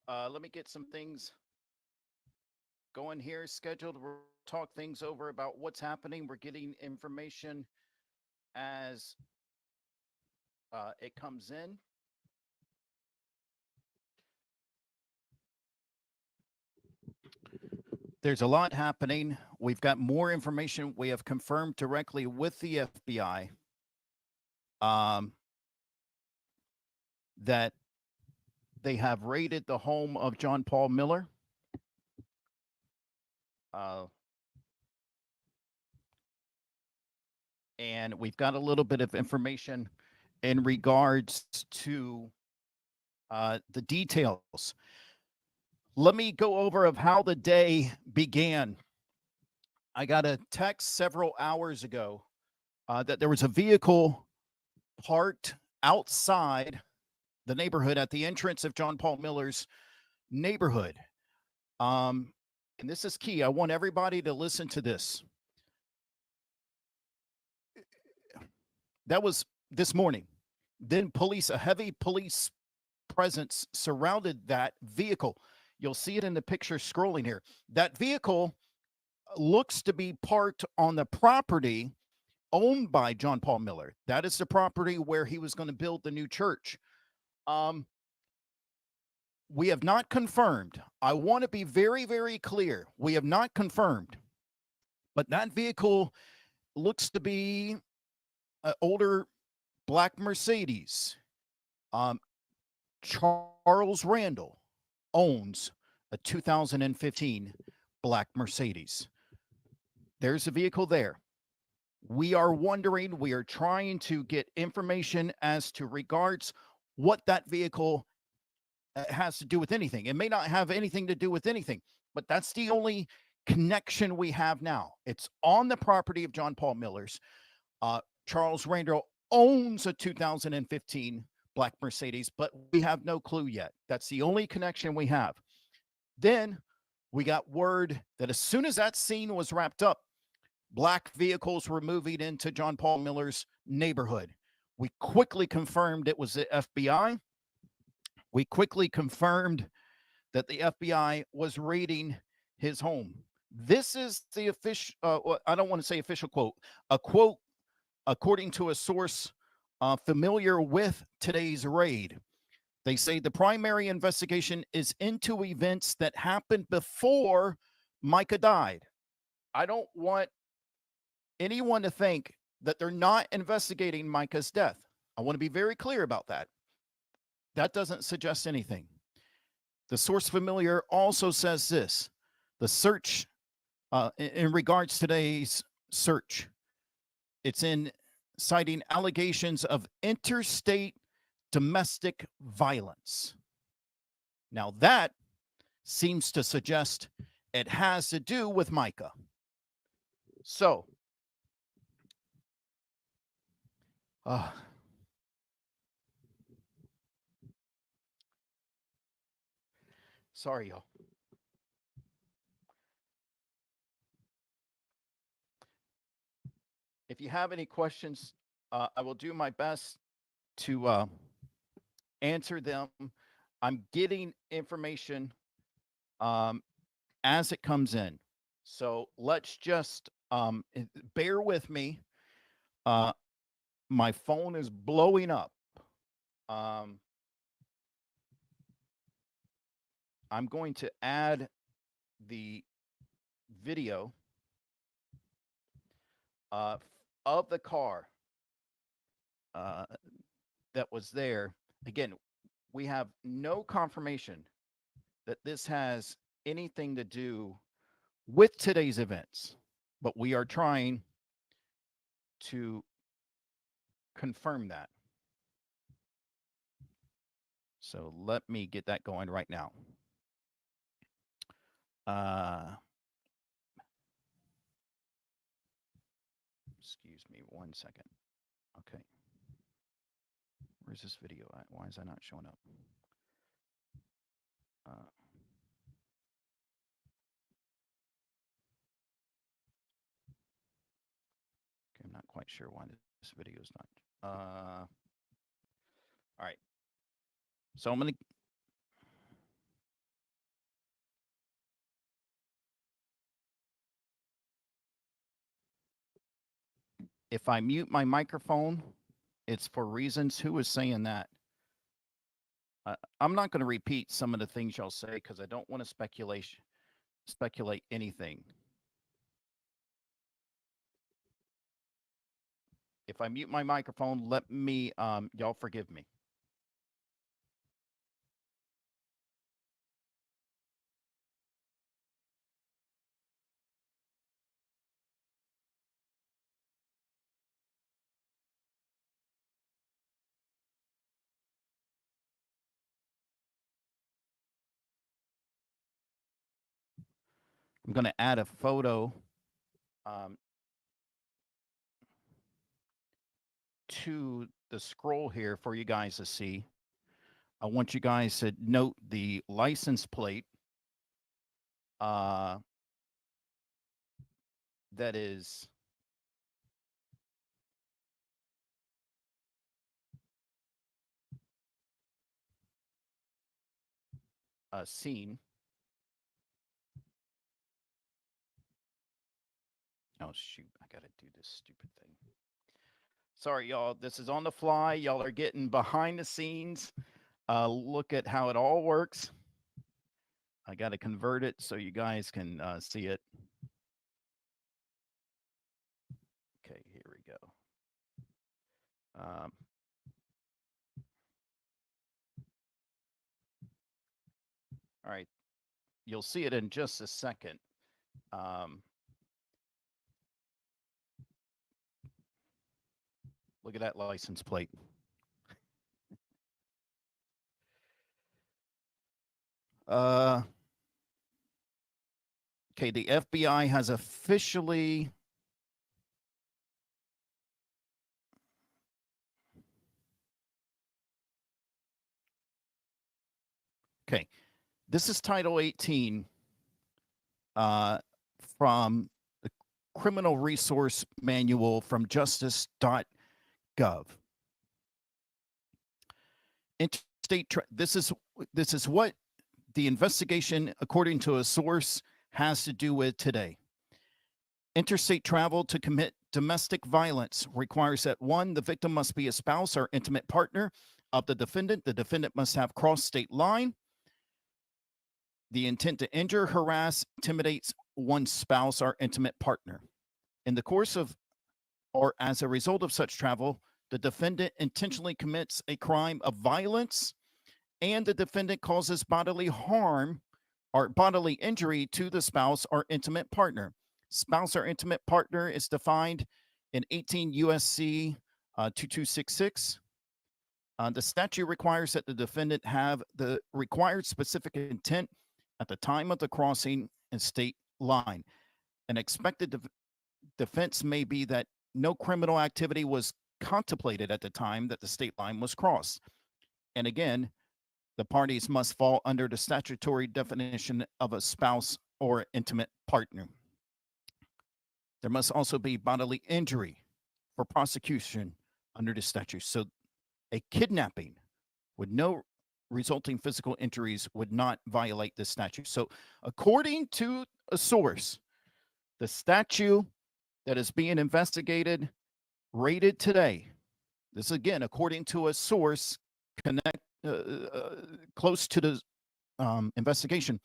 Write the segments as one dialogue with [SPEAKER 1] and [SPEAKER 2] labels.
[SPEAKER 1] Let me get some things going here. Scheduled. We'll talk things over about what's happening. We're getting information as it comes in. There's a lot happening. We've got more information. We have confirmed directly with the FBI um, that they have raided the home of John Paul Miller. Uh, and we've got a little bit of information in regards to the details. Let me go over of how the day began. I got a text several hours ago that there was a vehicle parked outside the neighborhood at the entrance of John Paul Miller's neighborhood. And this is key. I want everybody to listen to this. That was this morning. Then a heavy police presence surrounded that vehicle. You'll see it in the picture scrolling here. That vehicle looks to be parked on the property owned by John Paul Miller. That is the property where he was going to build the new church. We have not confirmed. I want to be very, very clear. We have not confirmed. But that vehicle looks to be an older black Mercedes. Charles Randall owns a 2015 black Mercedes. There's a vehicle there. We are wondering, we are trying to get information as to regards what that vehicle has to do with anything. It may not have anything to do with anything, but that's the only connection we have now. It's on the property of John Paul Miller's. Charles Randall owns a 2015 black Mercedes, but we have no clue yet. That's the only connection we have. Then we got word that as soon as that scene was wrapped up, black vehicles were moving into John Paul Miller's neighborhood. We quickly confirmed it was the FBI. We quickly confirmed that the FBI was raiding his home. This is the official, I don't want to say official quote, a quote according to a source familiar with today's raid. They say the primary investigation is into events that happened before Mica died. I don't want anyone to think that they're not investigating Mica's death. I want to be very clear about that. That doesn't suggest anything. The source familiar also says this: the search, in regards to today's search, it's in citing allegations of interstate domestic violence. Now that seems to suggest it has to do with Mica. So, sorry, y'all. If you have any questions, I will do my best to answer them. I'm getting information as it comes in. So let's just bear with me. My phone is blowing up. I'm going to add the video of the car that was there. Again, we have no confirmation that this has anything to do with today's events, but we are trying to confirm that. So let me get that going right now. Excuse me 1 second. Okay. Where's this video at? Why is that not showing up? Okay, I'm not quite sure why this video is not. All right. So I'm going to If I mute my microphone, it's for reasons. Who is saying that? I'm not going to repeat some of the things y'all say because I don't want to speculate anything. If I mute my microphone, let me, y'all forgive me. I'm going to add a photo to the scroll here for you guys to see. I want you guys to note the license plate that is seen. Oh, shoot. I got to do this stupid thing. Sorry, y'all. This is on the fly. Y'all are getting behind the scenes. Look at how it all works. I got to convert it so you guys can see it. Okay, here we go. All right. You'll see it in just a second. Look at that license plate. Okay, the FBI has officially okay. This is Title 18 from the Criminal Resource Manual from justice.gov. Interstate this is what the investigation, according to a source, has to do with today. Interstate travel to commit domestic violence requires that 1, the victim must be a spouse or intimate partner of the defendant. The defendant must have crossed state line. The intent to injure, harass, intimidate one's spouse or intimate partner. In the course of or as a result of such travel, the defendant intentionally commits a crime of violence and the defendant causes bodily harm or bodily injury to the spouse or intimate partner. Spouse or intimate partner is defined in 18 USC 2266. The statute requires that the defendant have the required specific intent at the time of the crossing and state line. An expected defense may be that no criminal activity was contemplated at the time that the state line was crossed. And again, the parties must fall under the statutory definition of a spouse or intimate partner. There must also be bodily injury for prosecution under the statute. So a kidnapping with no resulting physical injuries would not violate this statute. So according to a source, the statute that is being investigated, rated today, this again, according to a source close to the investigation,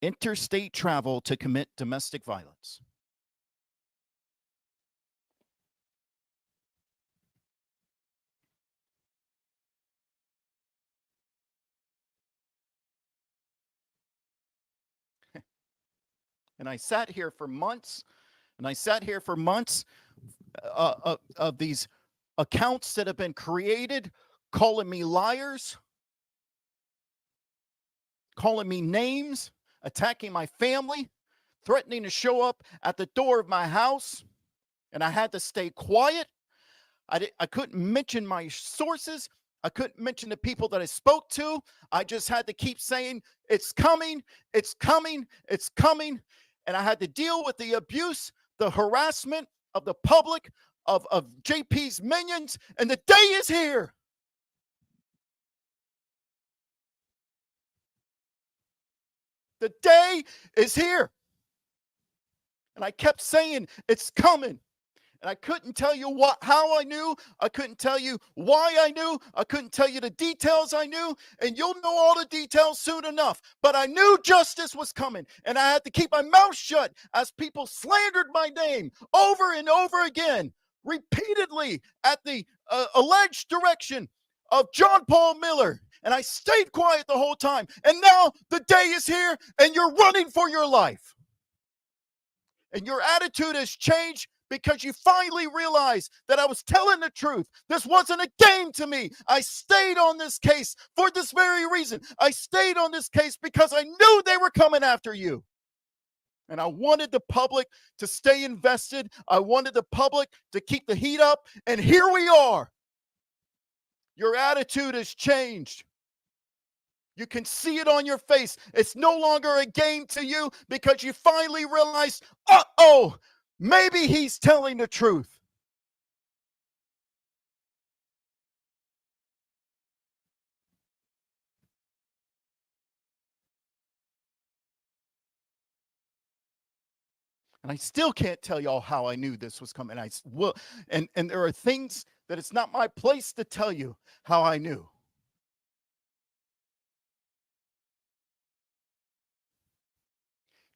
[SPEAKER 1] interstate travel to commit domestic violence. And I sat here for months, of these accounts that have been created, calling me liars, calling me names, attacking my family, threatening to show up at the door of my house, and I had to stay quiet. I couldn't mention my sources. I couldn't mention the people that I spoke to. I just had to keep saying, it's coming, it's coming, it's coming. And I had to deal with the abuse, the harassment of the public, of JP's minions, and the day is here. The day is here. And I kept saying, it's coming. And I couldn't tell you how I knew. I couldn't tell you why I knew. I couldn't tell you the details I knew. And you'll know all the details soon enough. But I knew justice was coming. And I had to keep my mouth shut as people slandered my name over and over again, repeatedly at the alleged direction of John Paul Miller. And I stayed quiet the whole time. And now the day is here and you're running for your life. And your attitude has changed because you finally realized that I was telling the truth. This wasn't a game to me. I stayed on this case for this very reason. I stayed on this case because I knew they were coming after you. And I wanted the public to stay invested. I wanted the public to keep the heat up. And here we are. Your attitude has changed. You can see it on your face. It's no longer a game to you because you finally realize, uh-oh, maybe he's telling the truth. And I still can't tell y'all how I knew this was coming. I will, and there are things that it's not my place to tell you how I knew.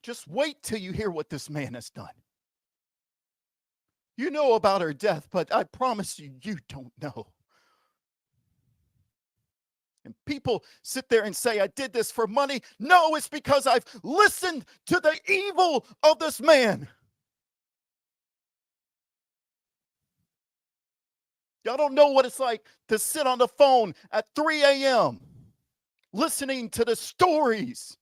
[SPEAKER 1] Just wait till you hear what this man has done. You know about her death, but I promise you, you don't know. And people sit there and say, I did this for money. No, it's because I've listened to the evil of this man. Y'all don't know what it's like to sit on the phone at 3 a.m. listening to the stories.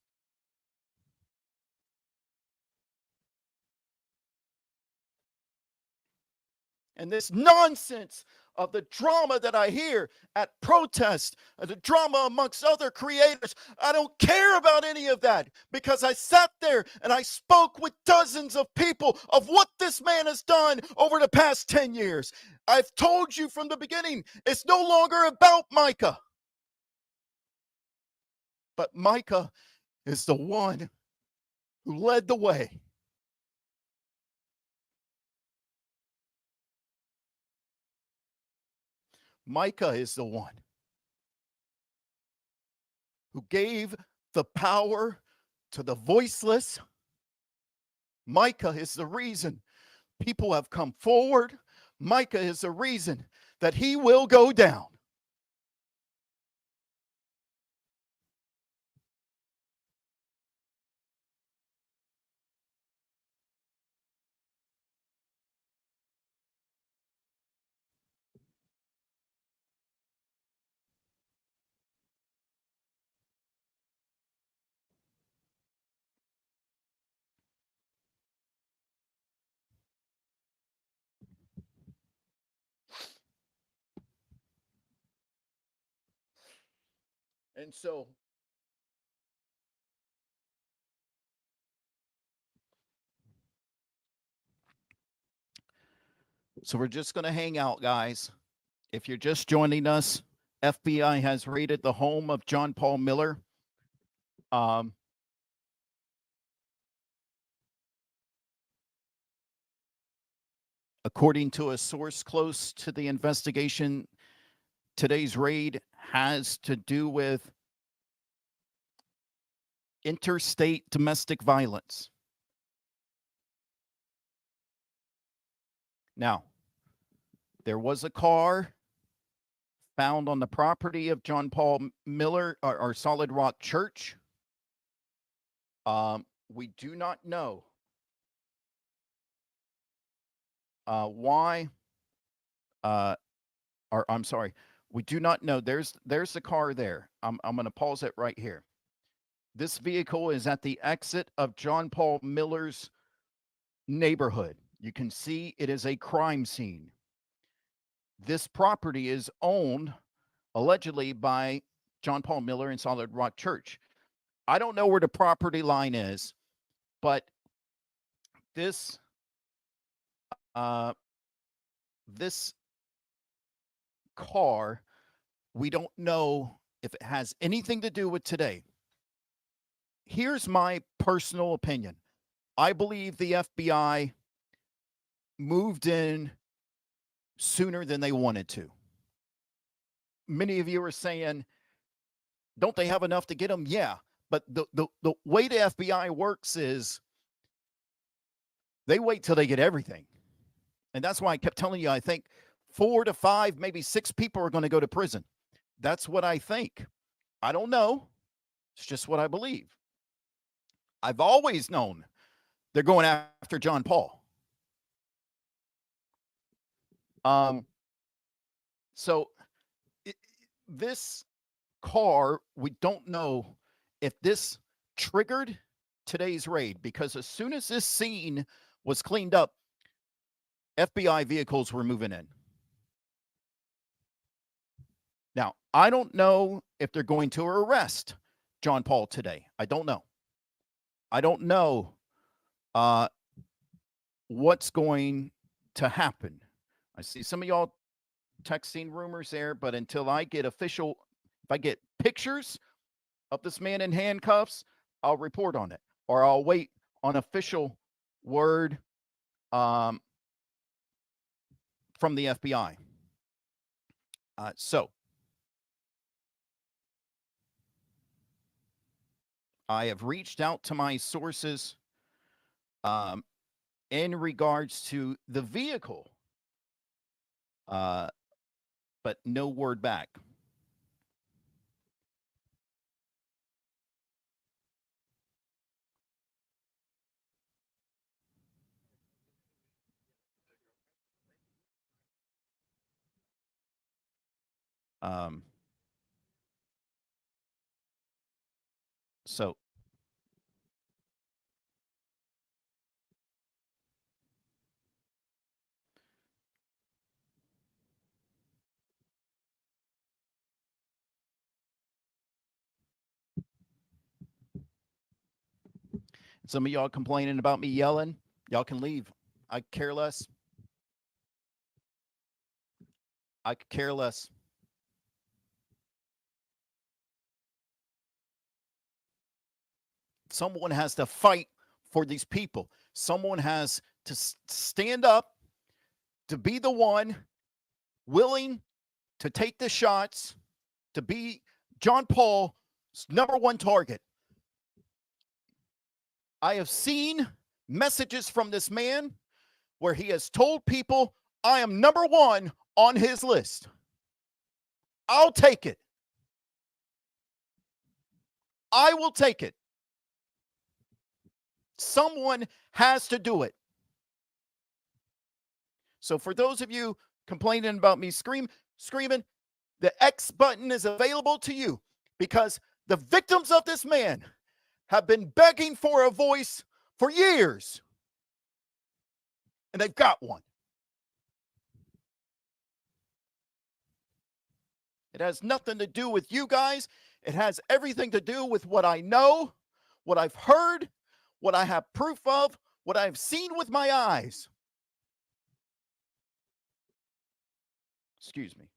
[SPEAKER 1] And this nonsense of the drama that I hear at protests, the drama amongst other creators. I don't care about any of that because I sat there and I spoke with dozens of people of what this man has done over the past 10 years. I've told you from the beginning, it's no longer about Mica. But Mica is the one who led the way. Mica is the one who gave the power to the voiceless. Mica is the reason people have come forward. Mica is the reason that he will go down. And so we're just going to hang out, guys. If you're just joining us, FBI has raided the home of John Paul Miller. According to a source close to the investigation, today's raid has to do with interstate domestic violence. Now, there was a car found on the property of John Paul Miller or Solid Rock Church. We do not know why, or I'm sorry, we do not know. There's the car there. I'm going to pause it right here. This vehicle is at the exit of John Paul Miller's neighborhood. You can see it is a crime scene. This property is owned allegedly by John Paul Miller and Solid Rock Church. I don't know where the property line is, but this this car, we don't know if it has anything to do with today. Here's my personal opinion. I believe the FBI moved in sooner than they wanted to. Many of you are saying, don't they have enough to get them? Yeah. But the way the FBI works is they wait till they get everything. And that's why I kept telling you, I think 4 to 5, maybe 6 people are going to go to prison. That's what I think. I don't know. It's just what I believe. I've always known they're going after John Paul. So this car, we don't know if this triggered today's raid, because as soon as this scene was cleaned up, FBI vehicles were moving in. Now, I don't know if they're going to arrest John Paul today. I don't know. I don't know what's going to happen. I see some of y'all texting rumors there, but until I get official, if I get pictures of this man in handcuffs, I'll report on it, or I'll wait on official word from the FBI. So I have reached out to my sources in regards to the vehicle, but no word back. So some of y'all complaining about me yelling. Y'all can leave. I care less. I could care less. Someone has to fight for these people. Someone has to stand up, to be the one willing to take the shots, to be John Paul's number one target. I have seen messages from this man where he has told people, I am number one on his list. I'll take it. I will take it. Someone has to do it. So for those of you complaining about me screaming, the X button is available to you, because the victims of this man have been begging for a voice for years, and they've got one. It has nothing to do with you guys. It has everything to do with what I know, what I've heard, what I have proof of, what I've seen with my eyes. Excuse me.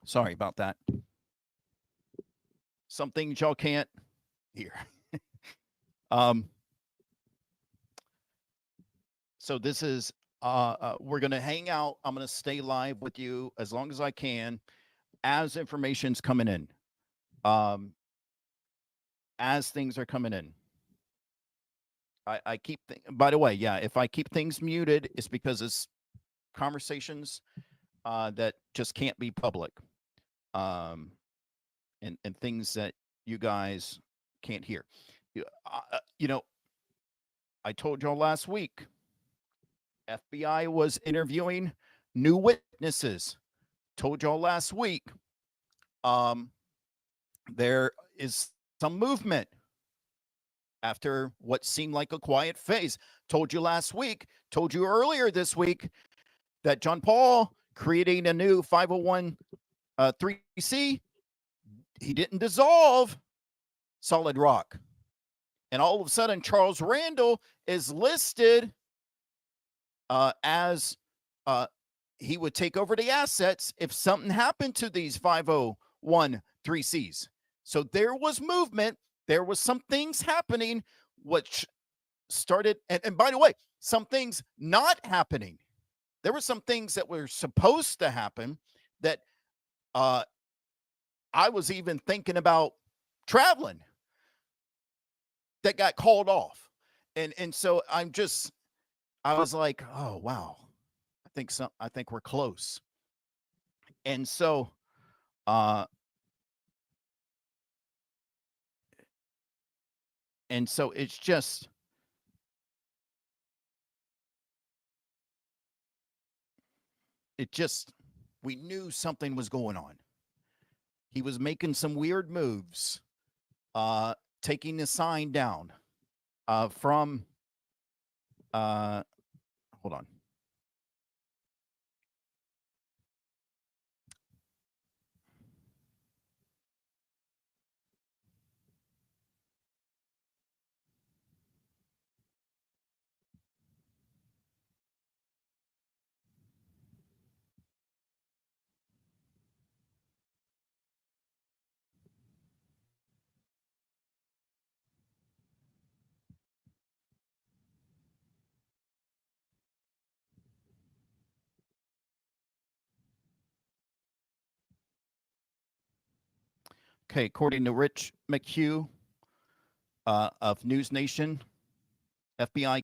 [SPEAKER 1] Sorry about that. some things y'all can't hear. um, so this is we're gonna hang out. I'm gonna stay live with you as long as I can, as information's coming in, um, as things are coming in. I keep. By the way, yeah, if I keep things muted, it's because it's conversations that just can't be public, um, and things that you guys can't hear. You know, I told y'all last week, FBI was interviewing new witnesses. Told y'all last week, um, there is some movement after what seemed like a quiet phase. Told you last week, told you earlier this week that John Paul creating a new 501 3C, he didn't dissolve Solid Rock. And all of a sudden, Charles Randall is listed as he would take over the assets if something happened to these 501 3Cs. So there was movement. There was some things happening, which started, and by the way, some things not happening. There were some things that were supposed to happen that I was even thinking about traveling that got called off. And so I was like, oh wow, I think we're close. And so uh and so it's just we knew something was going on. He was making some weird moves, taking the sign down from hold on. Okay, according to Rich McHugh of News Nation, FBI